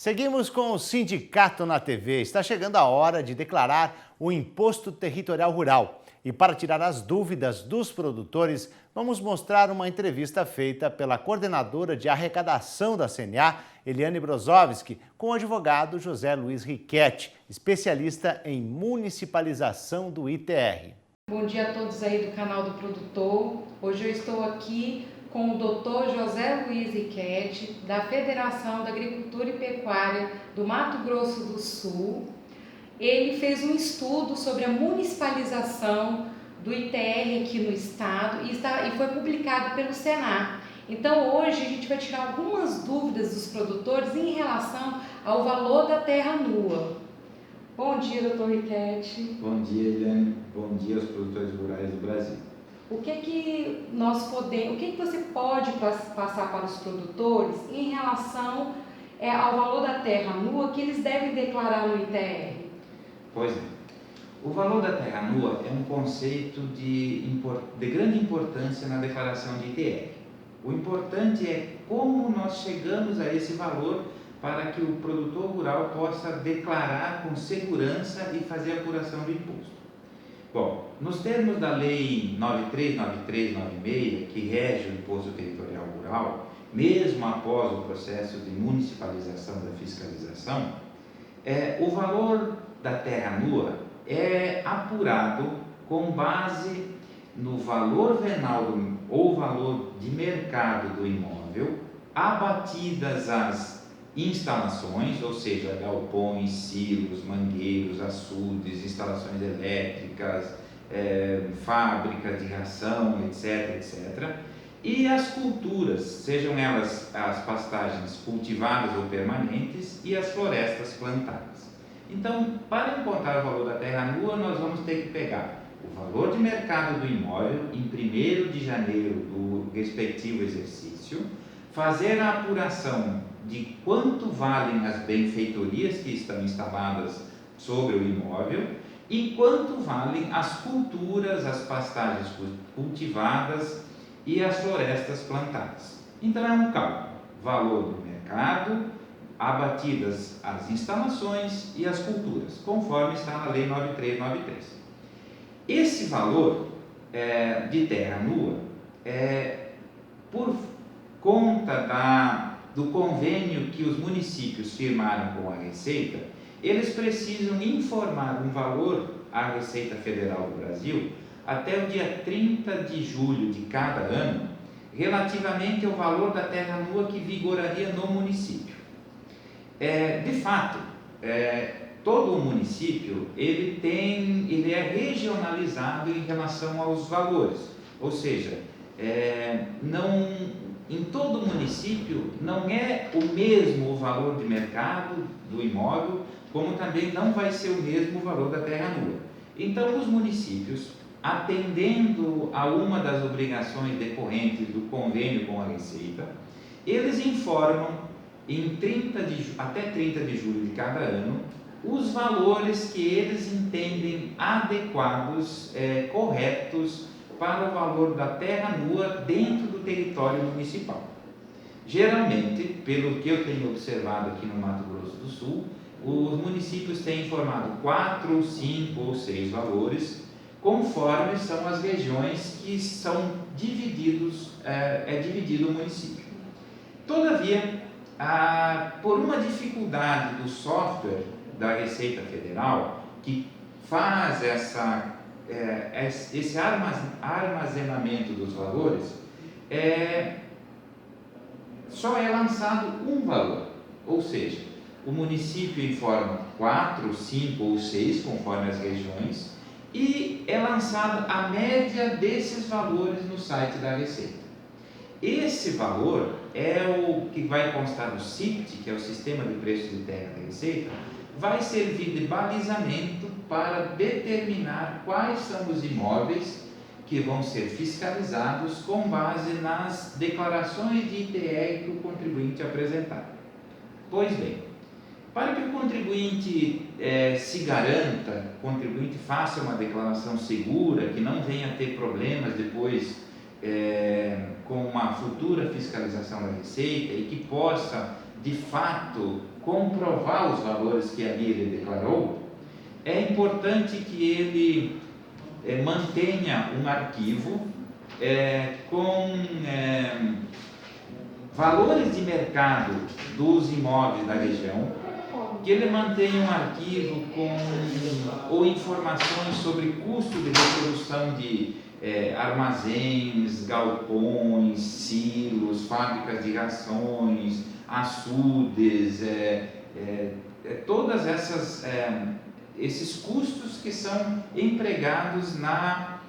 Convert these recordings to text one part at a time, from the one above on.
Seguimos com o Sindicato na TV. Está chegando a hora de declarar o Imposto Territorial Rural. E para tirar as dúvidas dos produtores, vamos mostrar uma entrevista feita pela coordenadora de arrecadação da CNA, Eliane Brozovski, com o advogado José Luiz Riquetti, especialista em municipalização do ITR. Bom dia a todos aí do canal do produtor. Hoje eu estou aqui com o Dr. José Luiz Riquetti, da Federação da Agricultura e Pecuária do Mato Grosso do Sul. Ele fez um estudo sobre a municipalização do ITR aqui no estado e foi publicado pelo Senar. Então hoje a gente vai tirar algumas dúvidas dos produtores em relação ao valor da terra nua. Bom dia, doutor Riquetti. Bom dia, Eliane. Bom dia aos produtores rurais do Brasil. O que você pode passar para os produtores em relação ao valor da terra nua que eles devem declarar no ITR? Pois é. O valor da terra nua é um conceito de grande importância na declaração de ITR. O importante é como nós chegamos a esse valor para que o produtor rural possa declarar com segurança e fazer a apuração do imposto. Bom, nos termos da Lei 939396, que rege o Imposto Territorial Rural, mesmo após o processo de municipalização da fiscalização, o valor da terra nua é apurado com base no valor venal ou valor de mercado do imóvel, abatidas as instalações, ou seja, galpões, silos, mangueiros, açudes, instalações elétricas, fábricas de ração, etc. E as culturas, sejam elas as pastagens cultivadas ou permanentes e as florestas plantadas. Então, para encontrar o valor da terra nua, nós vamos ter que pegar o valor de mercado do imóvel em 1º de janeiro do respectivo exercício, fazer a apuração de quanto valem as benfeitorias que estão instaladas sobre o imóvel e quanto valem as culturas, as pastagens cultivadas e as florestas plantadas. Então é um cálculo, valor do mercado, abatidas as instalações e as culturas, conforme está na Lei 9393. Esse valor de terra nua por conta do convênio que os municípios firmaram com a Receita, eles precisam informar um valor à Receita Federal do Brasil até o dia 30 de julho de cada ano, relativamente ao valor da terra nua que vigoraria no município. De fato, todo o município ele é regionalizado em relação aos valores, ou seja, em todo o município não é o mesmo o valor de mercado do imóvel, como também não vai ser o mesmo o valor da terra nua. Então, os municípios, atendendo a uma das obrigações decorrentes do convênio com a Receita, eles informam até 30 de julho de cada ano os valores que eles entendem adequados, corretos, para o valor da terra nua dentro do território municipal. Geralmente, pelo que eu tenho observado aqui no Mato Grosso do Sul, os municípios têm informado 4, 5 ou 6 valores, conforme são as regiões que são dividido o município. Todavia, por uma dificuldade do software da Receita Federal, que faz esse armazenamento dos valores, só é lançado um valor, ou seja, o município informa 4, 5 ou 6, conforme as regiões, e é lançada a média desses valores no site da Receita. Esse valor é o que vai constar no SIPT, que é o Sistema de Preços de Terra da Receita, vai servir de balizamento para determinar quais são os imóveis que vão ser fiscalizados com base nas declarações de ITR que o contribuinte apresentar. Pois bem, para que o contribuinte se garanta, o contribuinte faça uma declaração segura, que não venha a ter problemas depois com uma futura fiscalização da Receita e que possa de fato comprovar os valores que ali ele declarou, é importante que ele mantenha um arquivo com valores de mercado dos imóveis da região, que ele mantenha um arquivo ou informações sobre custo de reprodução de armazéns, galpões, silos, fábricas de rações, açudes, todas esses custos que são empregados na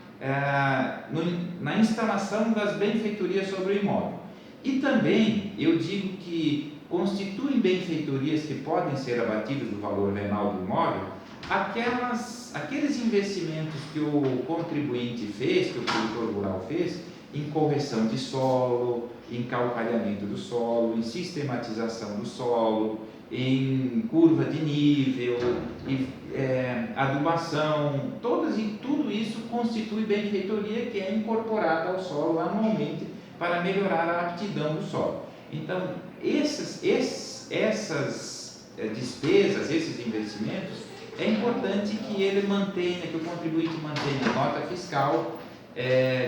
instalação das benfeitorias sobre o imóvel. E também eu digo que constituem benfeitorias que podem ser abatidas do valor venal do imóvel aqueles investimentos que o contribuinte fez, que o produtor rural fez, em correção de solo, em calcalhamento do solo, em sistematização do solo, em curva de nível, adubação, tudo isso constitui benfeitoria que é incorporada ao solo anualmente para melhorar a aptidão do solo. Então, essas despesas, esses investimentos, é importante que ele mantenha, que o contribuinte mantenha nota fiscal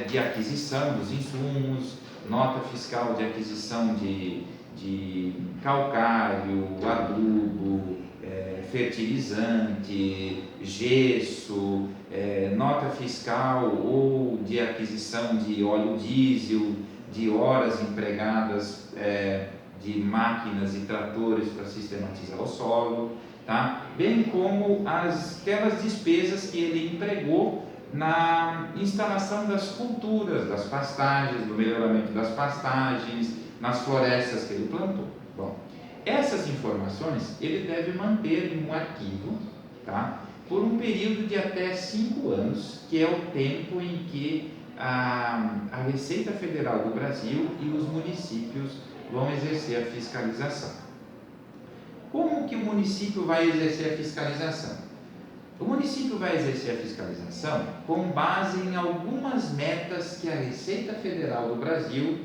de aquisição dos insumos, nota fiscal de aquisição de calcário, adubo, fertilizante, gesso, nota fiscal ou de aquisição de óleo diesel, de horas empregadas de máquinas e tratores para sistematizar o solo, tá? Bem como aquelas despesas que ele empregou na instalação das culturas, das pastagens, do melhoramento das pastagens, nas florestas que ele plantou. Bom, essas informações ele deve manter em um arquivo, tá? Por um período de até 5 anos, que é o tempo em que a Receita Federal do Brasil e os municípios vão exercer a fiscalização. Como que o município vai exercer a fiscalização? O município vai exercer a fiscalização com base em algumas metas que a Receita Federal do Brasil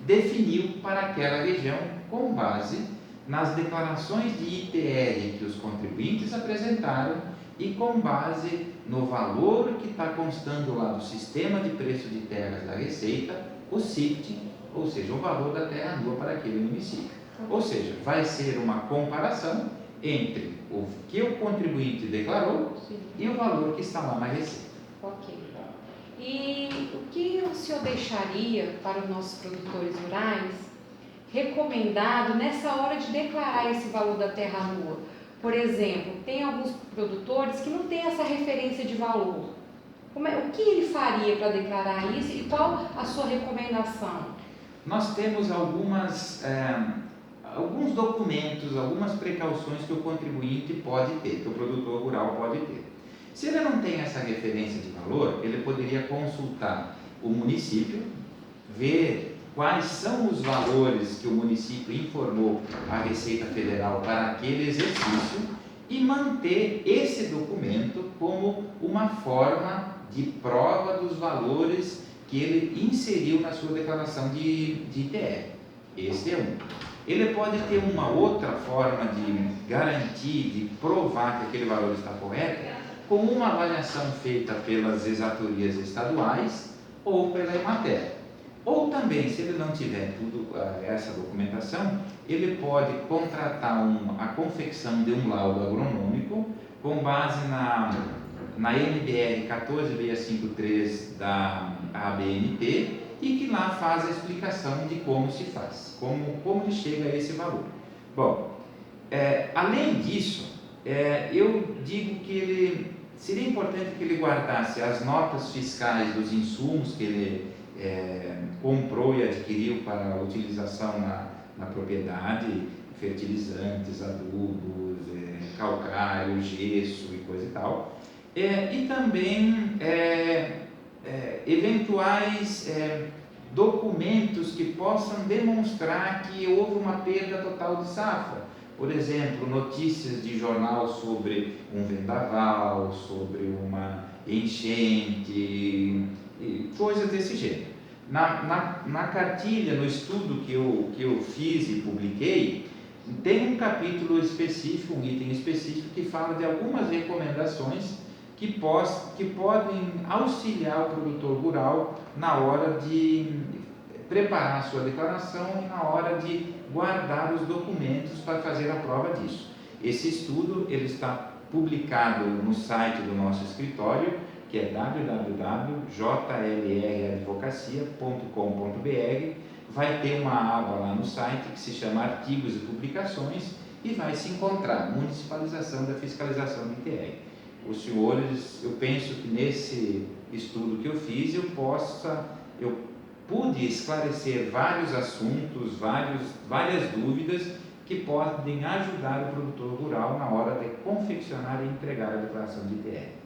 definiu para aquela região, com base nas declarações de ITR que os contribuintes apresentaram e com base no valor que está constando lá do Sistema de Preço de Terras da Receita, o SIPT, ou seja, o valor da terra nua para aquele município. Ou seja, vai ser uma comparação entre o que o contribuinte declarou e o valor que está lá na Receita. Ok. E o que o senhor deixaria para os nossos produtores rurais recomendado nessa hora de declarar esse valor da terra nua? Por exemplo, tem alguns produtores que não têm essa referência de valor. O que ele faria para declarar isso e qual a sua recomendação? Nós temos alguns documentos, algumas precauções que o contribuinte pode ter, que o produtor rural pode ter. Se ele não tem essa referência de valor, ele poderia consultar o município, ver quais são os valores que o município informou à Receita Federal para aquele exercício e manter esse documento como uma forma de prova dos valores que ele inseriu na sua declaração de ITR. Esse é um. Ele pode ter uma outra forma de garantir, de provar que aquele valor está correto, com uma avaliação feita pelas exatorias estaduais ou pela Emater. Ou também, se ele não tiver essa documentação, ele pode contratar a confecção de um laudo agronômico com base na NBR 14653 da ABNT e que lá faz a explicação de como se faz, como ele chega a esse valor. Bom, além disso, eu digo que seria importante que ele guardasse as notas fiscais dos insumos que ele comprou e adquiriu para a utilização na propriedade, fertilizantes, adubos, calcário, gesso e coisa e tal, e também eventuais documentos que possam demonstrar que houve uma perda total de safra. Por exemplo, notícias de jornal sobre um vendaval, sobre uma enchente, coisas desse gênero. Na cartilha, no estudo que eu fiz e publiquei, tem um capítulo específico, um item específico que fala de algumas recomendações que podem auxiliar o produtor rural na hora de preparar a sua declaração e na hora de guardar os documentos para fazer a prova disso. Esse estudo ele está publicado no site do nosso escritório, que é www.jlradvocacia.com.br. Vai ter uma aba lá no site que se chama Artigos e Publicações e vai se encontrar Municipalização da Fiscalização do ITR. Os senhores, eu penso que nesse estudo que eu fiz, eu pude esclarecer vários assuntos, várias dúvidas que podem ajudar o produtor rural na hora de confeccionar e entregar a declaração de ITR.